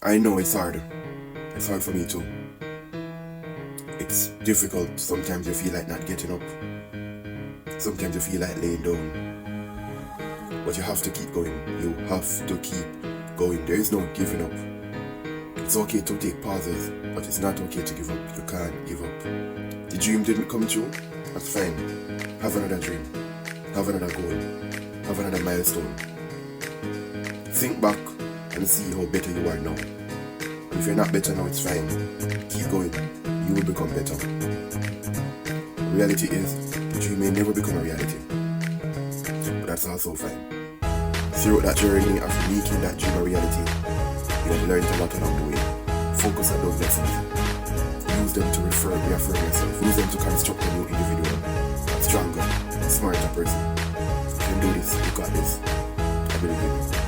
I know it's hard. It's hard for me too. It's difficult. Sometimes you feel like not getting up. Sometimes you feel like laying down. But you have to keep going. You have to keep going. There is no giving up. It's okay to take pauses, but it's not okay to give up. You can't give up. The dream didn't come true? That's fine. Have another dream. Have another goal. Have another milestone. Think back and see how better you are now. If you're not better now, it's fine. Keep going. You will become better. Reality is, the dream may never become a reality. But that's also fine. Throughout that journey of making that dream a reality, you have learned a lot along the way. Focus on those lessons. Use them to reaffirm yourself. Use them to construct a new individual, a stronger, smarter person. You can do this. You got this. I believe in you.